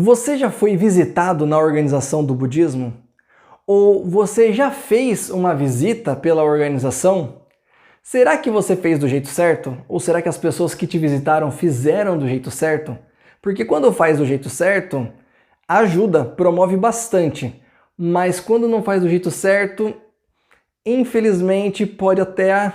Você já foi visitado na organização do budismo? Ou você já fez uma visita pela organização? Será que você fez do jeito certo? Ou será que as pessoas que te visitaram fizeram do jeito certo? Porque quando faz do jeito certo, ajuda, promove bastante. Mas quando não faz do jeito certo, infelizmente pode até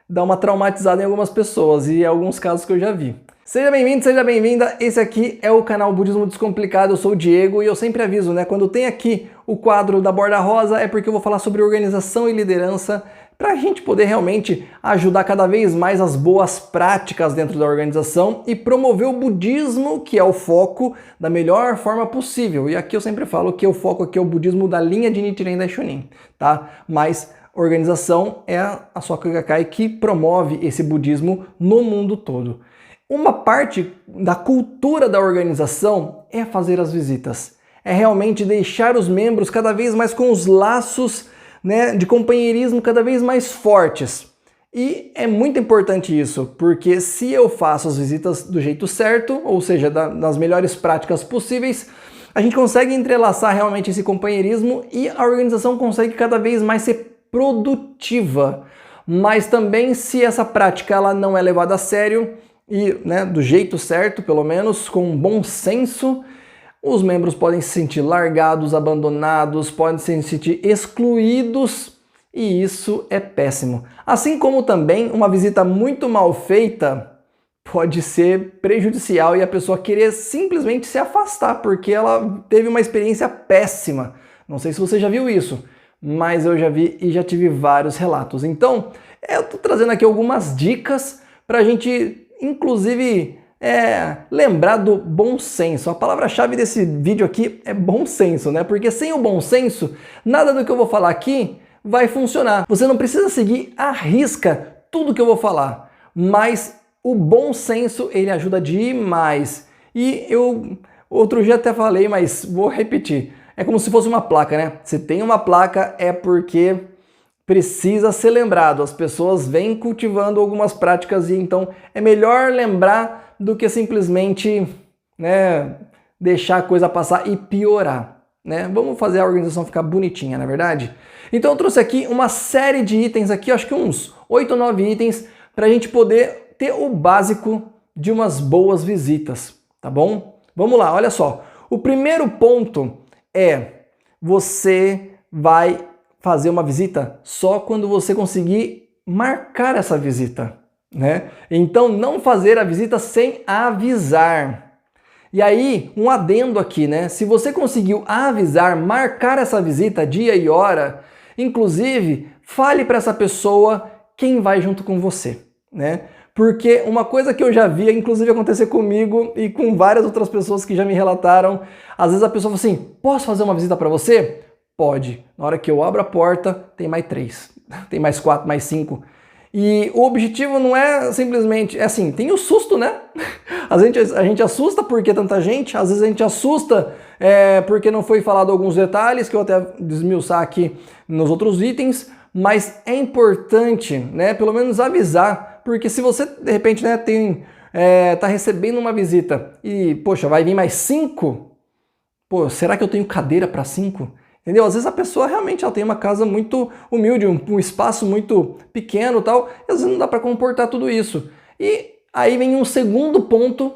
dar uma traumatizada em algumas pessoas, e alguns casos que eu já vi. Seja bem-vindo, seja bem-vinda, esse aqui é o canal Budismo Descomplicado, eu sou o Diego e eu sempre aviso, né, quando tem aqui o quadro da borda rosa é porque eu vou falar sobre organização e liderança para a gente poder realmente ajudar cada vez mais as boas práticas dentro da organização e promover o budismo, que é o foco, da melhor forma possível. E aqui eu sempre falo que o foco aqui é o budismo da linha de Nichiren Daishonin, tá? Mas organização é a Soka Gakkai que promove esse budismo no mundo todo. Uma parte da cultura da organização é fazer as visitas. É realmente deixar os membros cada vez mais com os laços, né, de companheirismo cada vez mais fortes. E é muito importante isso, porque se eu faço as visitas do jeito certo, ou seja, das melhores práticas possíveis, a gente consegue entrelaçar realmente esse companheirismo e a organização consegue cada vez mais ser produtiva. Mas também se essa prática ela não é levada a sério, e né, do jeito certo, pelo menos, com bom senso, os membros podem se sentir largados, abandonados, podem se sentir excluídos e isso é péssimo. Assim como também uma visita muito mal feita pode ser prejudicial e a pessoa querer simplesmente se afastar porque ela teve uma experiência péssima. Não sei se você já viu isso, mas eu já vi e já tive vários relatos. Então, eu tô trazendo aqui algumas dicas para a gente inclusive lembrar do bom senso. A palavra-chave desse vídeo aqui é bom senso, né? Porque sem o bom senso, nada do que eu vou falar aqui vai funcionar. Você não precisa seguir à risca tudo que eu vou falar, mas o bom senso ele ajuda demais. E eu outro dia até falei, mas vou repetir. É como se fosse uma placa, né? Se tem uma placa é porque precisa ser lembrado, as pessoas vêm cultivando algumas práticas e então é melhor lembrar do que simplesmente né, deixar a coisa passar e piorar. Né? Vamos fazer a organização ficar bonitinha, na verdade? Então eu trouxe aqui uma série de itens aqui, acho que uns 8 ou 9 itens para a gente poder ter o básico de umas boas visitas, tá bom? Vamos lá, olha só. O primeiro ponto é você vai fazer uma visita só quando você conseguir marcar essa visita, né? Então não fazer a visita sem avisar. E aí, um adendo aqui, né? Se você conseguiu avisar, marcar essa visita, dia e hora, inclusive, fale para essa pessoa quem vai junto com você, né? Porque uma coisa que eu já vi, inclusive acontecer comigo e com várias outras pessoas que já me relataram, às vezes a pessoa fala assim, posso fazer uma visita para você? Pode. Na hora que eu abro a porta, tem mais 3, tem mais 4, mais 5. E o objetivo não é simplesmente, é assim, tem o susto, né? A gente assusta porque tanta gente, às vezes a gente assusta porque não foi falado alguns detalhes, que eu até desmiuçar aqui nos outros itens, mas é importante, né, pelo menos avisar, porque se você, de repente, né, tá recebendo uma visita e, poxa, vai vir mais 5, pô, será que eu tenho cadeira para 5? Entendeu? Às vezes a pessoa realmente ela tem uma casa muito humilde, um espaço muito pequeno e tal, e às vezes não dá para comportar tudo isso. E aí vem um segundo ponto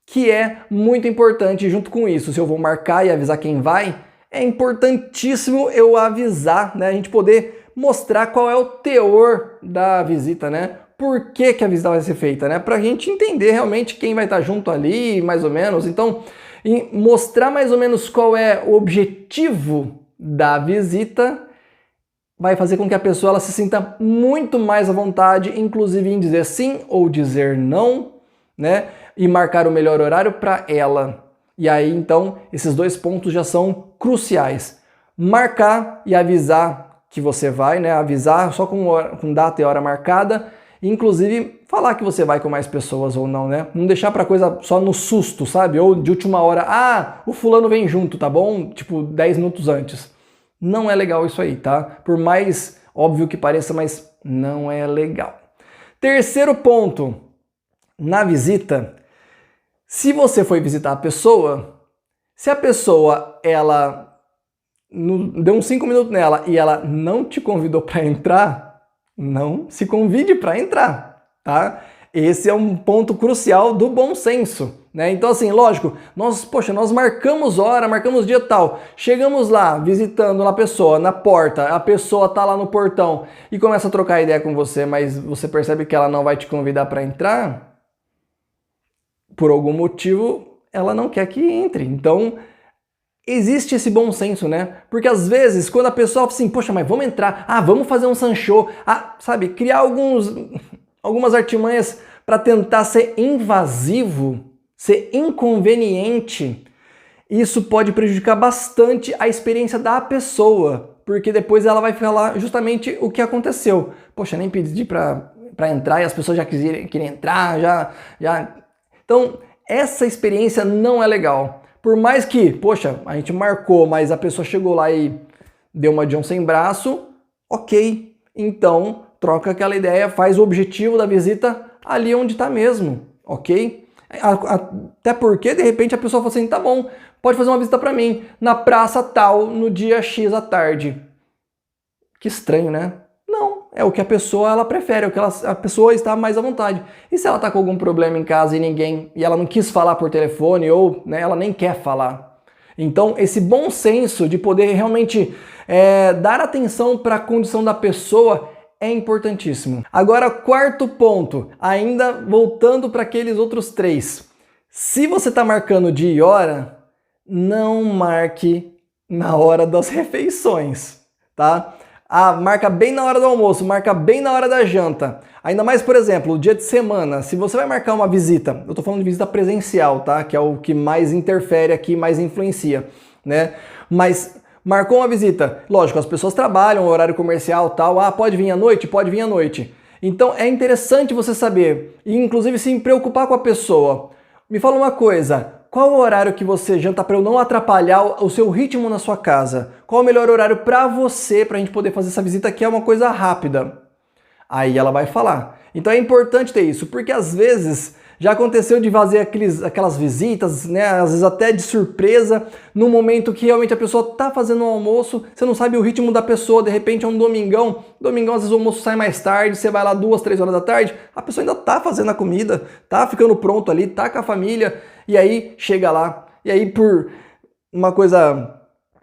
que é muito importante junto com isso. Se eu vou marcar e avisar quem vai, é importantíssimo eu avisar, né? A gente poder mostrar qual é o teor da visita, né? Por que que a visita vai ser feita, né? Pra gente entender realmente quem vai estar junto ali, mais ou menos. Então, mostrar mais ou menos qual é o objetivo da visita vai fazer com que a pessoa ela se sinta muito mais à vontade, inclusive em dizer sim ou dizer não, né? E marcar o melhor horário para ela. E aí, então, esses dois pontos já são cruciais. Marcar e avisar que você vai, né? Avisar só com data e hora marcada, e inclusive falar que você vai com mais pessoas ou não, né? Não deixar pra coisa só no susto, sabe? Ou de última hora, ah, o fulano vem junto, tá bom? Tipo, 10 minutos antes. Não é legal isso aí, tá? Por mais óbvio que pareça, mas não é legal. Terceiro ponto, na visita, se você foi visitar a pessoa, Se a pessoa, deu uns 5 minutos nela e ela não te convidou para entrar, não se convide para entrar, tá? Esse é um ponto crucial do bom senso, né? Então assim, lógico, nós marcamos hora, marcamos dia tal, chegamos lá, visitando a pessoa na porta, a pessoa tá lá no portão e começa a trocar ideia com você, mas você percebe que ela não vai te convidar para entrar, por algum motivo ela não quer que entre. Então, existe esse bom senso, né? Porque às vezes, quando a pessoa fala assim, poxa, mas vamos entrar, vamos fazer um sanchô, sabe, criar algumas artimanhas para tentar ser invasivo, ser inconveniente, isso pode prejudicar bastante a experiência da pessoa, porque depois ela vai falar justamente o que aconteceu. Poxa, nem pedi para entrar e as pessoas já queriam entrar, já... Então, essa experiência não é legal. Por mais que, poxa, a gente marcou, mas a pessoa chegou lá e deu uma de um sem braço, ok. Então, troca aquela ideia, faz o objetivo da visita ali onde está mesmo, ok? Até porque, de repente, a pessoa fala assim, tá bom, pode fazer uma visita para mim, na praça tal, no dia X à tarde. Que estranho, né? Não, é o que a pessoa ela prefere, é o que a pessoa está mais à vontade. E se ela está com algum problema em casa e ela não quis falar por telefone ou né, ela nem quer falar? Então, esse bom senso de poder realmente dar atenção para a condição da pessoa é importantíssimo. Agora, quarto ponto, ainda voltando para aqueles outros 3. Se você está marcando dia e hora, não marque na hora das refeições, tá? Marca bem na hora do almoço, marca bem na hora da janta. Ainda mais, por exemplo, o dia de semana, se você vai marcar uma visita, eu tô falando de visita presencial, tá? Que é o que mais interfere aqui, mais influencia, né? Mas marcou uma visita, lógico, as pessoas trabalham, horário comercial, tal, pode vir à noite? Pode vir à noite. Então é interessante você saber, e inclusive se preocupar com a pessoa. Me fala uma coisa, qual o horário que você janta para eu não atrapalhar o seu ritmo na sua casa? Qual o melhor horário para você, para a gente poder fazer essa visita que é uma coisa rápida? Aí ela vai falar. Então é importante ter isso, porque às vezes já aconteceu de fazer aquelas visitas, né, às vezes até de surpresa, no momento que realmente a pessoa está fazendo o almoço, você não sabe o ritmo da pessoa, de repente é um domingão, às vezes o almoço sai mais tarde, você vai lá 2, 3 horas da tarde, a pessoa ainda está fazendo a comida, tá ficando pronto ali, tá com a família, e aí chega lá, e aí por uma coisa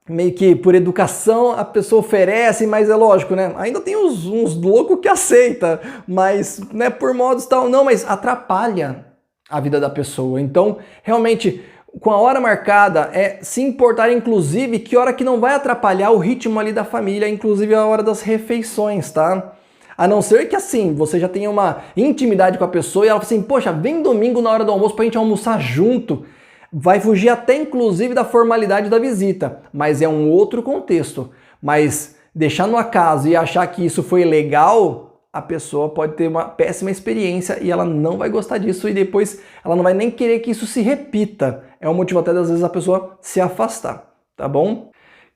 meio que por educação a pessoa oferece, mas é lógico, né? Ainda tem uns loucos que aceita, mas né, por modos tal, não, mas atrapalha a vida da pessoa. Então, realmente, com a hora marcada, se importar inclusive que hora que não vai atrapalhar o ritmo ali da família, inclusive a hora das refeições, tá? A não ser que assim, você já tenha uma intimidade com a pessoa e ela fala assim, poxa, vem domingo na hora do almoço pra gente almoçar junto. Vai fugir até inclusive da formalidade da visita, mas é um outro contexto. Mas deixar no acaso e achar que isso foi legal, a pessoa pode ter uma péssima experiência e ela não vai gostar disso e depois ela não vai nem querer que isso se repita. É um motivo até às vezes a pessoa se afastar, tá bom?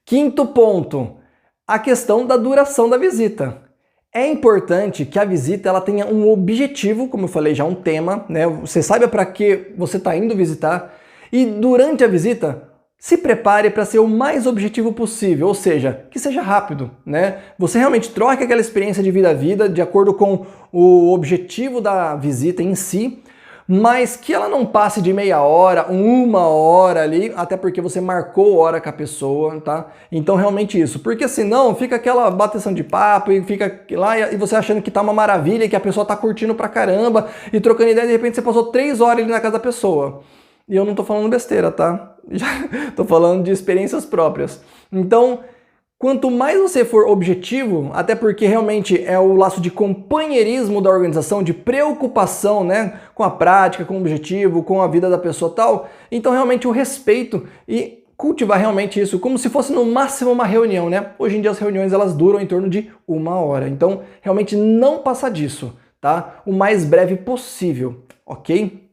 Quinto ponto, a questão da duração da visita. É importante que a visita ela tenha um objetivo, como eu falei já, um tema, né? Você saiba para que você está indo visitar. E durante a visita, se prepare para ser o mais objetivo possível, ou seja, que seja rápido, né? Você realmente troque aquela experiência de vida a vida de acordo com o objetivo da visita em si, mas que ela não passe de meia hora, 1 hora ali, até porque você marcou hora com a pessoa, tá? Então realmente isso, porque senão fica aquela bateção de papo e fica lá e você achando que tá uma maravilha, que a pessoa tá curtindo pra caramba e trocando ideia, de repente você passou 3 horas ali na casa da pessoa. E eu não tô falando besteira, tá? Já tô falando de experiências próprias. Então, quanto mais você for objetivo, até porque realmente é o laço de companheirismo da organização, de preocupação, né, com a prática, com o objetivo, com a vida da pessoa tal, então realmente o respeito e cultivar realmente isso como se fosse no máximo uma reunião, né? Hoje em dia as reuniões elas duram em torno de 1 hora, então realmente não passa disso, tá? O mais breve possível, ok?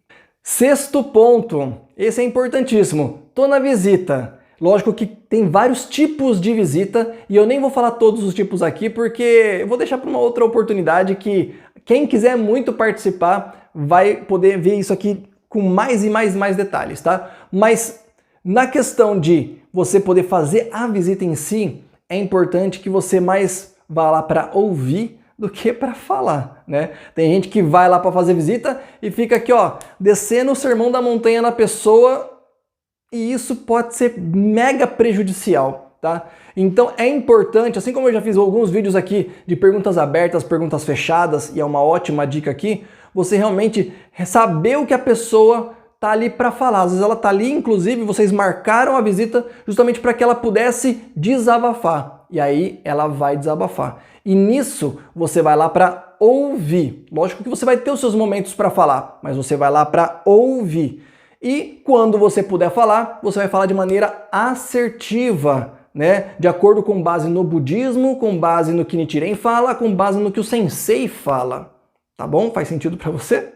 Sexto ponto, esse é importantíssimo, tô na visita. Lógico que tem vários tipos de visita e eu nem vou falar todos os tipos aqui porque eu vou deixar para uma outra oportunidade que quem quiser muito participar vai poder ver isso aqui com mais e mais detalhes, tá? Mas Na questão de você poder fazer a visita em si, é importante que você mais vá lá para ouvir do que para falar, né? Tem gente que vai lá para fazer visita e fica aqui, ó, descendo o sermão da montanha na pessoa, e isso pode ser mega prejudicial, tá? Então é importante, assim como eu já fiz alguns vídeos aqui de perguntas abertas, perguntas fechadas, e é uma ótima dica aqui, você realmente saber o que a pessoa tá ali para falar. Às vezes ela tá ali, inclusive vocês marcaram a visita justamente para que ela pudesse desabafar. E aí ela vai desabafar. E nisso você vai lá para ouvir. Lógico que você vai ter os seus momentos para falar, mas você vai lá para ouvir. E quando você puder falar, você vai falar de maneira assertiva, né? De acordo com base no budismo, com base no que Nichiren fala, com base no que o sensei fala. Tá bom? Faz sentido para você?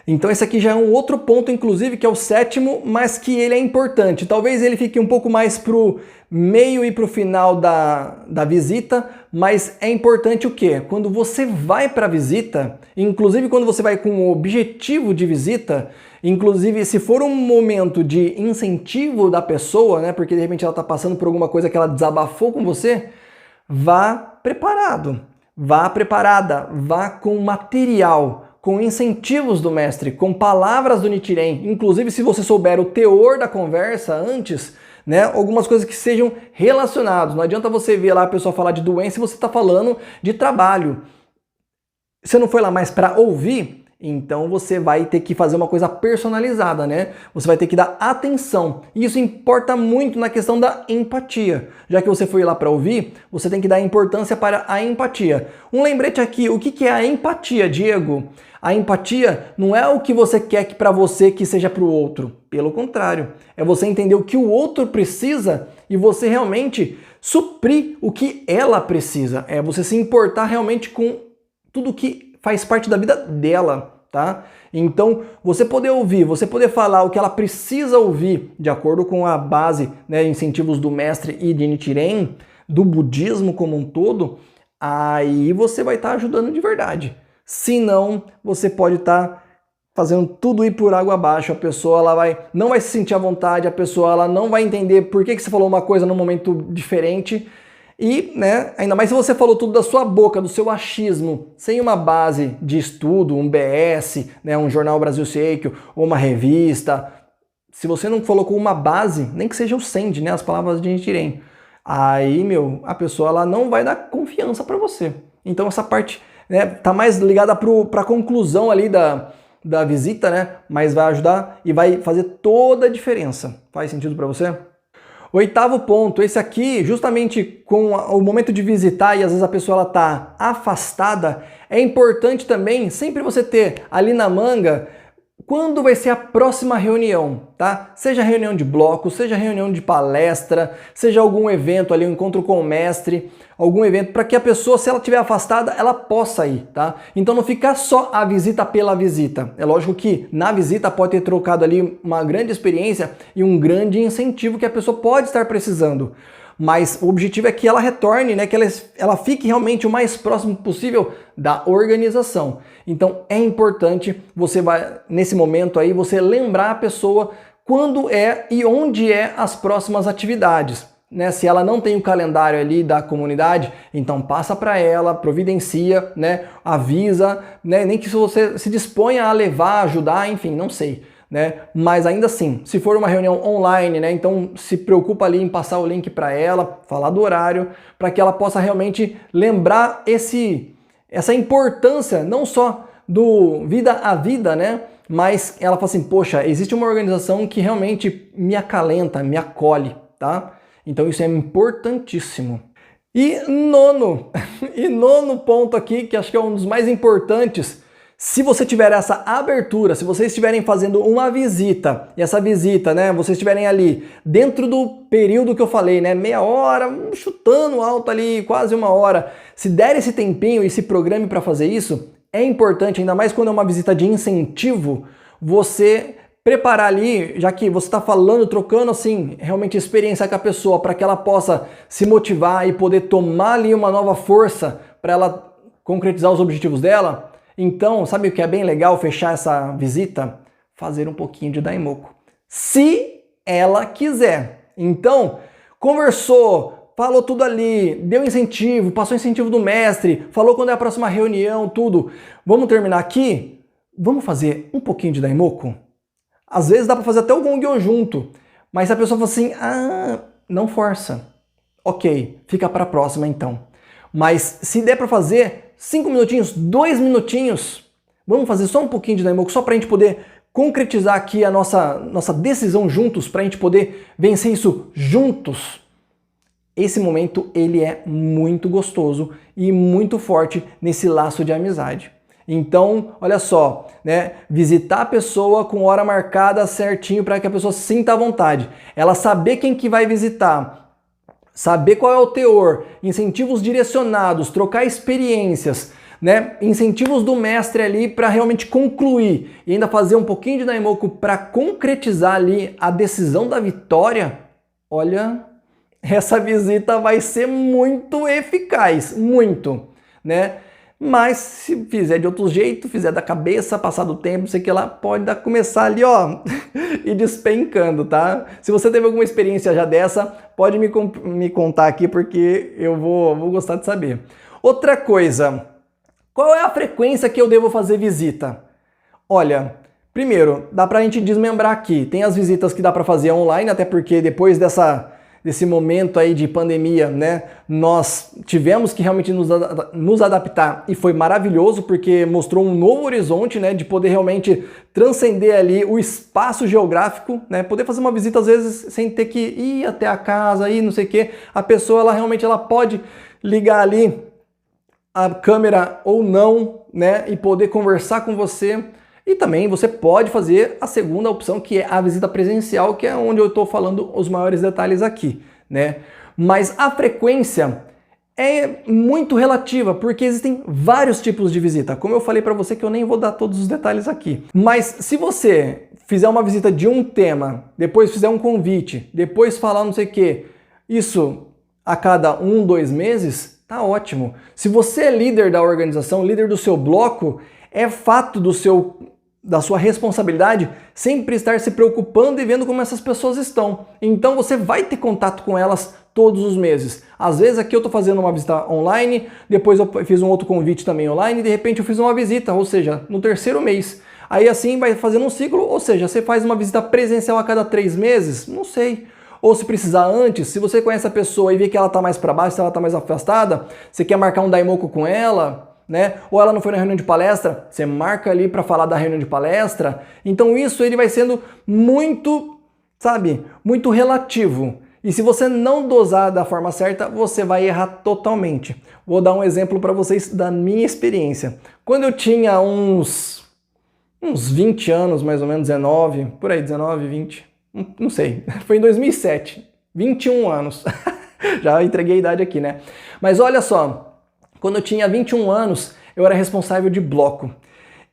Então esse aqui já é um outro ponto, inclusive, que é o sétimo, mas que ele é importante. Talvez ele fique um pouco mais pro meio e pro final da visita, mas é importante o quê? Quando você vai para a visita, inclusive quando você vai com o objetivo de visita, inclusive se for um momento de incentivo da pessoa, né, porque de repente ela está passando por alguma coisa que ela desabafou com você, vá preparado, vá preparada, vá com material, com incentivos do mestre, com palavras do Nichiren, inclusive se você souber o teor da conversa antes, né, algumas coisas que sejam relacionadas. Não adianta você ver lá a pessoa falar de doença e você está falando de trabalho. Você não foi lá mais para ouvir? Então você vai ter que fazer uma coisa personalizada, né? Você vai ter que dar atenção. E isso importa muito na questão da empatia. Já que você foi lá para ouvir, você tem que dar importância para a empatia. Um lembrete aqui, o que é a empatia, Diego? A empatia não é o que você quer que para você que seja para o outro. Pelo contrário, é você entender o que o outro precisa e você realmente suprir o que ela precisa. É você se importar realmente com tudo que faz parte da vida dela, tá? Então, você poder ouvir, você poder falar o que ela precisa ouvir, de acordo com a base, né, incentivos do mestre e de Nichiren, do budismo como um todo, aí você vai estar ajudando de verdade. Se não, você pode estar fazendo tudo ir por água abaixo, a pessoa não vai se sentir à vontade, a pessoa ela não vai entender por que você falou uma coisa num momento diferente. E, né, ainda mais se você falou tudo da sua boca, do seu achismo, sem uma base de estudo, um BS, né, um jornal Brasil Seikyo, ou uma revista. Se você não colocou uma base, nem que seja o Send, né, as palavras de Nichiren, aí, a pessoa ela não vai dar confiança para você. Então essa parte, né, tá mais ligada para a conclusão ali da visita, né, mas vai ajudar e vai fazer toda a diferença. Faz sentido para você? Oitavo ponto, esse aqui, justamente com o momento de visitar e às vezes a pessoa está afastada, é importante também sempre você ter ali na manga quando vai ser a próxima reunião, tá? Seja reunião de bloco, seja reunião de palestra, seja algum evento ali, um encontro com o mestre, algum evento, para que a pessoa, se ela estiver afastada, ela possa ir, tá? Então não ficar só a visita pela visita. É lógico que na visita pode ter trocado ali uma grande experiência e um grande incentivo que a pessoa pode estar precisando. Mas o objetivo é que ela retorne, né, que ela fique realmente o mais próximo possível da organização. Então é importante você vai nesse momento aí você lembrar a pessoa quando é e onde é as próximas atividades. Né? Se ela não tem o calendário ali da comunidade, então passa para ela, providencia, né, avisa, né, nem que você se disponha a levar, ajudar, enfim, não sei. Né? Mas ainda assim, se for uma reunião online, né, então se preocupa ali em passar o link para ela, falar do horário, para que ela possa realmente lembrar essa importância, não só do vida a vida, né, mas ela fala assim, poxa, existe uma organização que realmente me acalenta, me acolhe, tá? Então isso é importantíssimo. E nono ponto aqui, que acho que é um dos mais importantes. Se você tiver essa abertura, se vocês estiverem fazendo uma visita, e essa visita, né, vocês estiverem ali dentro do período que eu falei, né, meia hora, chutando alto ali, quase uma hora, se der esse tempinho e se programe para fazer isso, é importante, ainda mais quando é uma visita de incentivo, você preparar ali, já que você está falando, trocando assim, realmente experiência com a pessoa, para que ela possa se motivar e poder tomar ali uma nova força para ela concretizar os objetivos dela. Então, sabe o que é bem legal fechar essa visita? Fazer um pouquinho de Daimoku. Se ela quiser. Então, conversou, falou tudo ali, deu incentivo, passou incentivo do mestre, falou quando é a próxima reunião, tudo. Vamos terminar aqui? Vamos fazer um pouquinho de Daimoku? Às vezes dá para fazer até o Gongyo junto, mas se a pessoa fala assim, não força. Ok, fica para a próxima então. Mas se der para fazer 5 minutinhos, 2 minutinhos, vamos fazer só um pouquinho de Daimoku, só para a gente poder concretizar aqui a nossa decisão juntos, para a gente poder vencer isso juntos. Esse momento ele é muito gostoso e muito forte nesse laço de amizade. Então, olha só, né? Visitar a pessoa com hora marcada certinho para que a pessoa sinta à vontade. Ela saber quem que vai visitar, saber qual é o teor, incentivos direcionados, trocar experiências, né? Incentivos do mestre ali para realmente concluir e ainda fazer um pouquinho de Daimoku para concretizar ali a decisão da vitória. Olha, essa visita vai ser muito eficaz, muito, né? Mas se fizer de outro jeito, fizer da cabeça, passar do tempo, sei que lá, pode começar ali, ó, e despencando, tá? Se você teve alguma experiência já dessa, pode me contar aqui, porque eu vou gostar de saber. Outra coisa, qual é a frequência que eu devo fazer visita? Olha, primeiro, dá pra gente desmembrar aqui. Tem as visitas que dá pra fazer online, até porque depois desse momento aí de pandemia, né, nós tivemos que realmente nos adaptar e foi maravilhoso porque mostrou um novo horizonte, né, de poder realmente transcender ali o espaço geográfico, né, poder fazer uma visita às vezes sem ter que ir até a casa e não sei o que. A pessoa ela pode ligar ali a câmera ou não, né, e poder conversar com você. E também você pode fazer a segunda opção, que é a visita presencial, que é onde eu estou falando os maiores detalhes aqui, né? Mas a frequência é muito relativa, porque existem vários tipos de visita. Como eu falei para você que eu nem vou dar todos os detalhes aqui. Mas se você fizer uma visita de um tema, depois fizer um convite, depois falar não sei o que, isso a cada 1, 2 meses, tá ótimo. Se você é líder da organização, líder do seu bloco, é fato da sua responsabilidade sempre estar se preocupando e vendo como essas pessoas estão. Então você vai ter contato com elas todos os meses. Às vezes aqui eu estou fazendo uma visita online, depois eu fiz um outro convite também online, e de repente eu fiz uma visita, ou seja, no 3º mês. Aí assim vai fazendo um ciclo, ou seja, você faz uma visita presencial a cada 3 meses? Não sei. Ou se precisar antes, se você conhece a pessoa e vê que ela está mais para baixo, se ela está mais afastada, você quer marcar um Daimoku com ela, né? Ou ela não foi na reunião de palestra, você marca ali para falar da reunião de palestra. Então isso ele vai sendo muito, sabe, muito relativo. E se você não dosar da forma certa, você vai errar totalmente. Vou dar um exemplo para vocês da minha experiência. Quando eu tinha uns 20 anos, mais ou menos, 19, por aí, 19, 20, não sei, foi em 2007, 21 anos. Já entreguei a idade aqui, né? Mas olha só, quando eu tinha 21 anos, eu era responsável de bloco.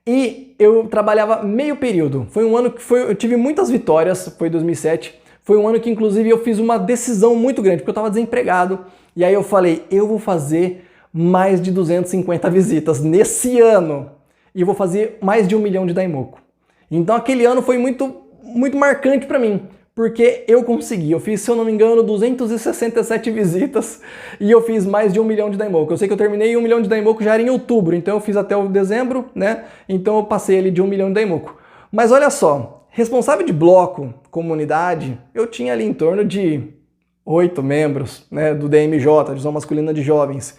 E eu trabalhava meio período. Foi um ano que eu tive muitas vitórias, foi 2007. Foi um ano que, inclusive, eu fiz uma decisão muito grande, porque eu estava desempregado. E aí eu falei, eu vou fazer mais de 250 visitas nesse ano. E vou fazer mais de 1 milhão de Daimoku. Então aquele ano foi muito, muito marcante para mim. Porque eu consegui, eu fiz, se eu não me engano, 267 visitas e eu fiz mais de 1 milhão de Daimoku. Eu sei que eu terminei 1 milhão de Daimoku já era em outubro, então eu fiz até o dezembro, né? Então eu passei ali de 1 milhão de Daimoku. Mas olha só, responsável de bloco, comunidade, eu tinha ali em torno de 8 membros, né, do DMJ, Divisão Masculina de Jovens.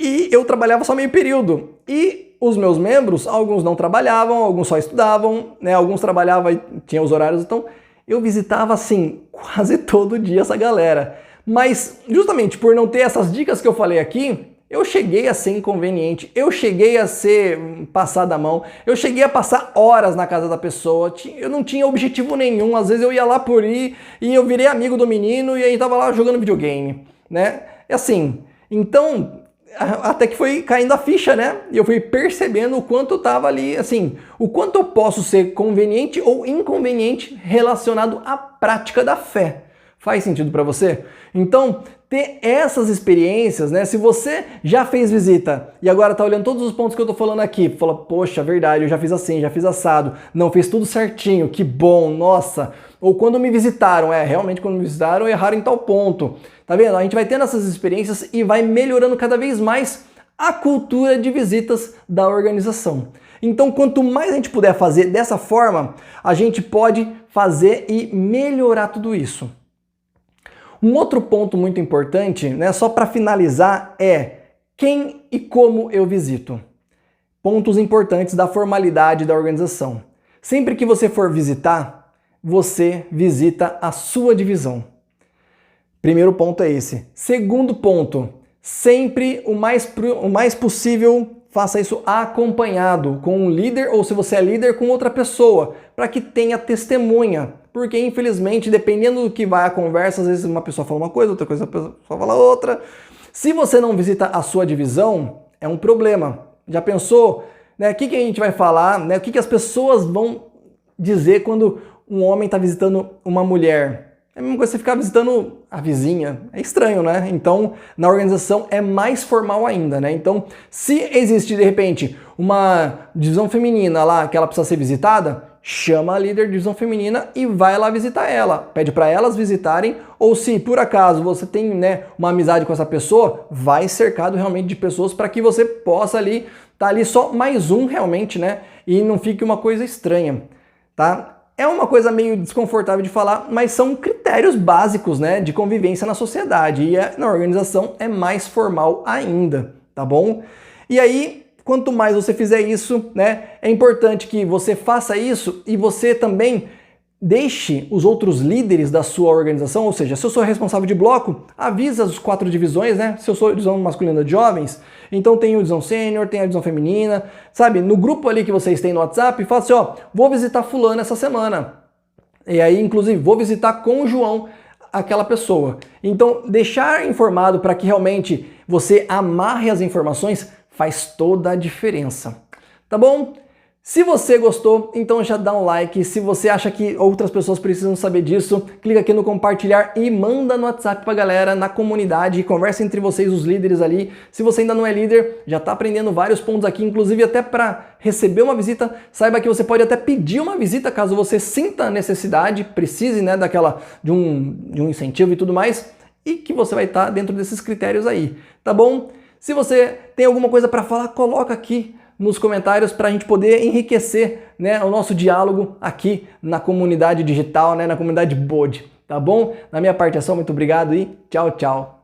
E eu trabalhava só meio período. E os meus membros, alguns não trabalhavam, alguns só estudavam, né? Alguns trabalhavam e tinham os horários, então eu visitava, assim, quase todo dia essa galera. Mas, justamente por não ter essas dicas que eu falei aqui, eu cheguei a ser inconveniente, eu cheguei a ser passado a mão, eu cheguei a passar horas na casa da pessoa, eu não tinha objetivo nenhum, às vezes eu ia lá por ir e eu virei amigo do menino e aí tava lá jogando videogame, né? E assim, então, até que foi caindo a ficha, né? E eu fui percebendo o quanto eu tava ali, assim, o quanto eu posso ser conveniente ou inconveniente relacionado à prática da fé. Faz sentido para você? Então, ter essas experiências, né? Se você já fez visita e agora tá olhando todos os pontos que eu tô falando aqui, fala, poxa, verdade, eu já fiz assim, já fiz assado, não, fez tudo certinho, que bom, nossa, Ou quando me visitaram, realmente quando me visitaram erraram em tal ponto. Tá vendo? A gente vai tendo essas experiências e vai melhorando cada vez mais a cultura de visitas da organização. Então, quanto mais a gente puder fazer dessa forma, a gente pode fazer e melhorar tudo isso. Um outro ponto muito importante, né, só para finalizar, é quem e como eu visito. Pontos importantes da formalidade da organização. Sempre que você for visitar, você visita a sua divisão. Primeiro ponto é esse. Segundo ponto, sempre o mais possível faça isso acompanhado com um líder ou, se você é líder, com outra pessoa, para que tenha testemunha. Porque, infelizmente, dependendo do que vai a conversa, às vezes uma pessoa fala uma coisa, outra coisa a pessoa fala outra. Se você não visita a sua divisão, é um problema. Já pensou, né, o que a gente vai falar, né, o que as pessoas vão dizer quando um homem está visitando uma mulher? É a mesma coisa você ficar visitando a vizinha. É estranho, né? Então, na organização é mais formal ainda, né? Então, se existe, de repente, uma divisão feminina lá que ela precisa ser visitada, chama a líder de divisão feminina e vai lá visitar ela. Pede para elas visitarem, ou se por acaso você tem, né, uma amizade com essa pessoa, vai cercado realmente de pessoas para que você possa ali, tá ali só mais um realmente, né? E não fique uma coisa estranha, tá? É uma coisa meio desconfortável de falar, mas são critérios básicos, né, de convivência na sociedade, e na organização é mais formal ainda, tá bom? E aí, quanto mais você fizer isso, né, é importante que você faça isso e você também deixe os outros líderes da sua organização, ou seja, se eu sou responsável de bloco, avisa as 4 divisões, né? Se eu sou divisão masculina de jovens, então tem a divisão sênior, tem a divisão feminina, sabe? No grupo ali que vocês têm no WhatsApp, fala assim, ó, vou visitar fulano essa semana. E aí, inclusive, vou visitar com o João aquela pessoa. Então, deixar informado para que realmente você amarre as informações faz toda a diferença. Tá bom? Se você gostou, então já dá um like. Se você acha que outras pessoas precisam saber disso, clica aqui no compartilhar e manda no WhatsApp pra galera, na comunidade, conversa entre vocês, os líderes ali. Se você ainda não é líder, já tá aprendendo vários pontos aqui, inclusive até para receber uma visita, saiba que você pode até pedir uma visita caso você sinta a necessidade, precise, né, de um incentivo e tudo mais, e que você vai estar dentro desses critérios aí, tá bom? Se você tem alguma coisa para falar, coloca aqui nos comentários para a gente poder enriquecer, né, o nosso diálogo aqui na comunidade digital, né, na comunidade BOD, tá bom? Na minha parte é só, muito obrigado e tchau, tchau!